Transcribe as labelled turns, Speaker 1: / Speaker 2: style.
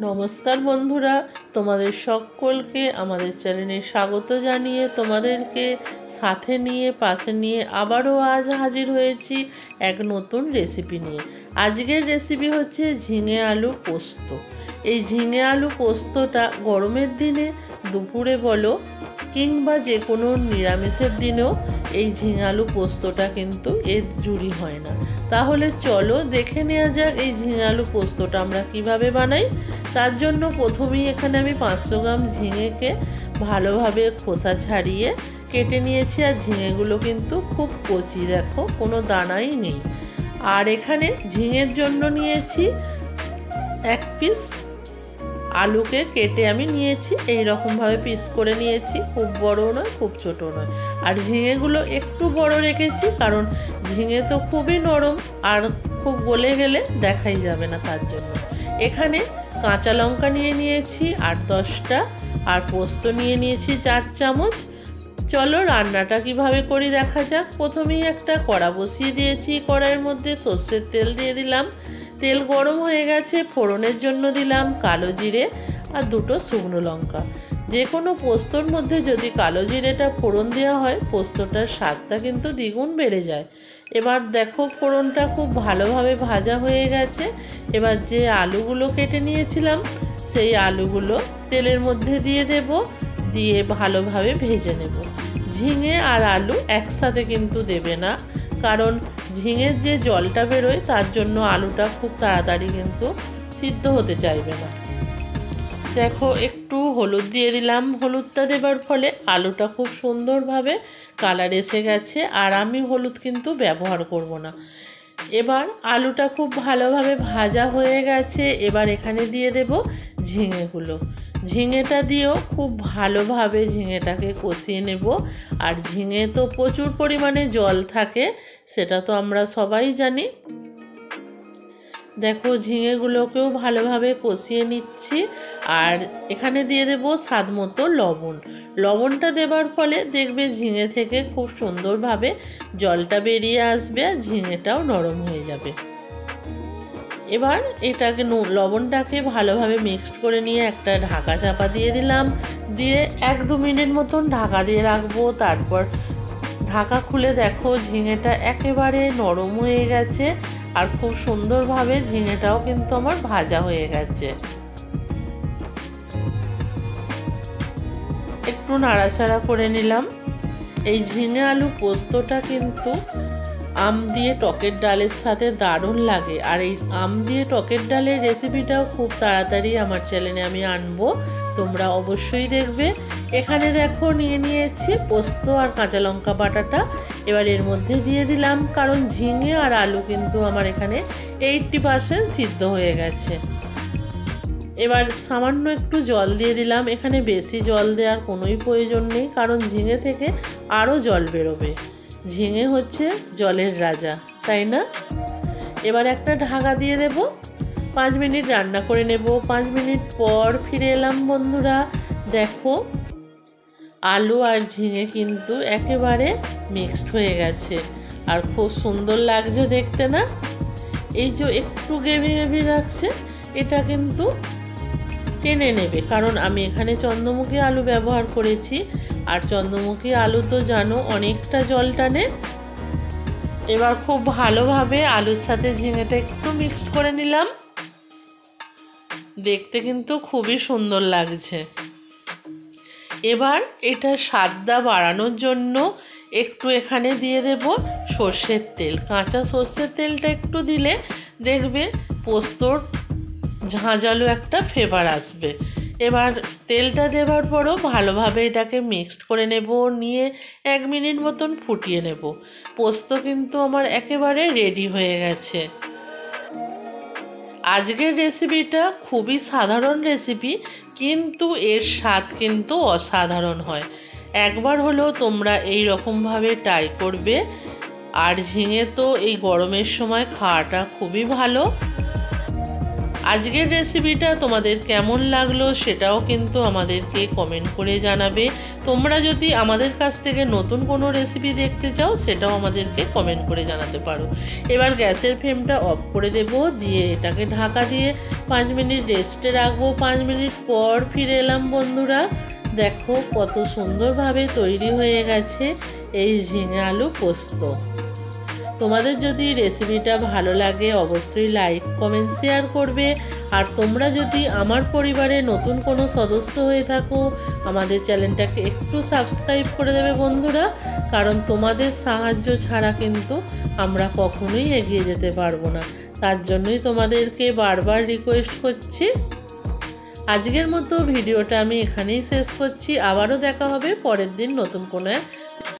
Speaker 1: নমস্কার বন্ধুরা, তোমাদের সকলকে আমাদের চ্যানেলে স্বাগত জানিয়ে তোমাদেরকে সাথে নিয়ে পাশে নিয়ে আবারও আজ হাজির হয়েছি এক নতুন রেসিপি নিয়ে। আজকের রেসিপি হচ্ছে ঝিঙে আলু পোস্ত। এই ঝিঙে আলু পোস্তটা গরমের দিনে দুপুরে বলো কিংবা যে কোনো নিরামিষের দিনেও এই ঝিঙে আলু পোস্তটা কিন্তু এর জুড়ি হয় না। তাহলে চলো দেখে নেওয়া যাক এই ঝিঙে আলু পোস্তটা আমরা কিভাবে বানাই। তার জন্য প্রথমেই এখানে আমি 500 গ্রাম ঝিঙেকে ভালোভাবে খোসা ছাড়িয়ে কেটে নিয়েছি। আর ঝিঙেগুলো কিন্তু খুব কচি, দেখো কোনো দানাই নেই। আর এখানে ঝিঙের জন্য নিয়েছি 1 পিস আলুকে কেটে আমি নিয়েছি, এই রকমভাবে পিস করে নিয়েছি, খুব বড় নয় খুব ছোট নয়। আর ঝিঙেগুলো একটু বড় রেখেছি কারণ ঝিঙে তো খুবই নরম আর খুব গলে গেলে দেখাই যাবে না, তার জন্য। এখানে কাঁচা লঙ্কা নিয়ে নিয়েছি 8-10টা, আর পোস্ত নিয়ে নিয়েছি 4 চামচ। চলো রান্নাটা কিভাবে করি দেখা যাক। প্রথমেই একটা কড়া বসিয়ে দিয়েছি, কড়াইয়ের মধ্যে সর্ষের তেল দিয়ে দিলাম। তেল গরম হয়ে গেছে, ফোড়নের জন্য দিলাম কালো জিরে আর 2টো শুকনো লঙ্কা। যে কোনো পোস্তর মধ্যে যদি কালো জিরেটা ফোড়ন দেওয়া হয় পোস্তটার স্বাদটা কিন্তু দ্বিগুণ বেড়ে যায়। এবার দেখো ফোড়নটা খুব ভালোভাবে ভাজা হয়ে গেছে। এবার যে আলুগুলো কেটে নিয়েছিলাম সেই আলুগুলো তেলের মধ্যে দিয়ে দেব, দিয়ে ভালোভাবে ভেজে নেব। ঝিঙে আর আলু একসাথে কিন্তু দেবে না, কারণ ঝিঙের যে জলটা বেরোয় তার জন্য আলুটা খুব তাড়াতাড়ি কিন্তু সিদ্ধ হতে চাইবে না। দেখো একটু হলুদ দিয়ে দিলাম, হলুদটা দেবার ফলে আলুটা খুব সুন্দরভাবে কালার এসে গেছে। আর আমি হলুদ কিন্তু ব্যবহার করব না। এবার আলুটা খুব ভালোভাবে ভাজা হয়ে গেছে। এবার এখানে দিয়ে দেব ঝিঙেগুলো। ঝিঙেটা দিয়েও খুব ভালোভাবে ঝিঙেটাকে কষিয়ে নেব। আর ঝিঙে তো প্রচুর পরিমাণে জল থাকে, সেটা তো আমরা সবাই জানি। দেখো ঝিঙেগুলোকেও ভালোভাবে কষিয়ে নিচ্ছি। আর এখানে দিয়ে দেব স্বাদ মতো লবণ। লবণটা দেবার ফলে দেখবে ঝিঙে থেকে খুব সুন্দরভাবে জলটা বেরিয়ে আসবে আর ঝিঙেটাও নরম হয়ে যাবে। এবার এটাকে লবণটাকে ভালোভাবে মিক্সড করে নিয়ে একটা ঢাকা চাপা দিয়ে দিলাম, দিয়ে 1-2 মিনিট মতন ঢাকা দিয়ে রাখবো। তারপর ঢাকা খুলে দেখো ঝিঙেটা একেবারে নরম হয়ে গেছে আর খুব সুন্দরভাবে ঝিঙেটাও কিন্তু আমার ভাজা হয়ে গেছে। একটু নাড়াচাড়া করে নিলাম। এই ঝিঙে আলু পোস্তটা কিন্তু আম দিয়ে টকের ডালের সাথে দারুণ লাগে। আর এই আম দিয়ে টকের ডালের রেসিপিটাও খুব তাড়াতাড়ি আমার চ্যানেলে আমি আনবো, তোমরা অবশ্যই দেখবে। এখানে দেখো নিয়ে নিয়েছি পোস্ত আর কাঁচা লঙ্কা বাটাটা। এবার এর মধ্যে দিয়ে দিলাম, কারণ ঝিঙে আর আলু কিন্তু আমার এখানে 80% সিদ্ধ হয়ে গেছে। এবার সামান্য একটু জল দিয়ে দিলাম। এখানে বেশি জল দেওয়ার কোনোই প্রয়োজন নেই, কারণ ঝিঙে থেকে আরও জল বেরোবে। ঝিঙে হচ্ছে জলের রাজা, তাই না? এবার একটা ঢাকা দিয়ে দেব, 5 মিনিট রান্না করে নেব। 5 মিনিট পর ফিরে এলাম বন্ধুরা। দেখো আলু আর ঝিঙে কিন্তু একেবারে মিক্সড হয়ে গেছে আর খুব সুন্দর লাগছে দেখতে, না? এই যে একটু গ্রেভি গ্রেভি রাখছে, এটা কিন্তু টেনে নেবে, কারণ আমি এখানে চন্দ্রমুখী আলু ব্যবহার করেছি। আর চন্দ্রমুখী আলু তো জানো অনেকটা জল টানে। এবার খুব ভালোভাবে আলুর সাথে ঝিঙেটা একটু মিক্সড করে নিলাম, দেখতে কিন্তু খুবই সুন্দর লাগছে। এবার এটা স্বাদটা বাড়ানোর জন্য একটু এখানে দিয়ে দেব সর্ষের তেল। কাঁচা সর্ষের তেলটা একটু দিলে দেখবে পোস্তর ঝাঁঝালো একটা ফ্লেভার আসবে। এবার তেলটা দেওয়ার পরও ভালোভাবে এটাকে মিক্সড করে নেব, নিয়ে 1 মিনিট মতন ফুটিয়ে নেব। পোস্ত কিন্তু আমার একেবারে রেডি হয়ে গেছে। আজকের রেসিপিটা খুবই সাধারণ রেসিপি, কিন্তু এর স্বাদ কিন্তু অসাধারণ হয়। একবার হলেও তোমরা এই রকমভাবে ট্রাই করবে। আর ঝিঙে তো এই গরমের সময় খাওয়াটা খুবই ভালো। আজকের রেসিপিটা তোমাদের কেমন লাগলো সেটাও কিন্তু আমাদেরকে কমেন্ট করে জানাবে। তোমরা যদি আমাদের কাছ থেকে নতুন কোনো রেসিপি দেখতে চাও সেটাও আমাদেরকে কমেন্ট করে জানাতে পারো। এবার গ্যাসের ফ্লেমটা অফ করে দেব, দিয়ে এটাকে ঢাকা দিয়ে 5 মিনিট রেস্টে রাখবো। 5 মিনিট পর ফিরে এলাম বন্ধুরা। দেখো কত সুন্দরভাবে তৈরি হয়ে গেছে এই ঝিঙে আলু পোস্ত। তোমাদের যদি রেসিপিটা ভালো লাগে অবশ্যই লাইক কমেন্ট শেয়ার করবে। আর তোমরা যদি আমার পরিবারে নতুন কোনো সদস্য হয়ে থাকো আমাদের চ্যানেলটাকে একটু সাবস্ক্রাইব করে দেবে বন্ধুরা, কারণ তোমাদের সাহায্য ছাড়া কিন্তু আমরা কখনোই এগিয়ে যেতে পারবো না। তার জন্যই তোমাদেরকে বারবার রিকোয়েস্ট করছি। আজকের মতো ভিডিওটা আমি এখানেই শেষ করছি। আবারও দেখা হবে পরের দিন নতুন কোনো এক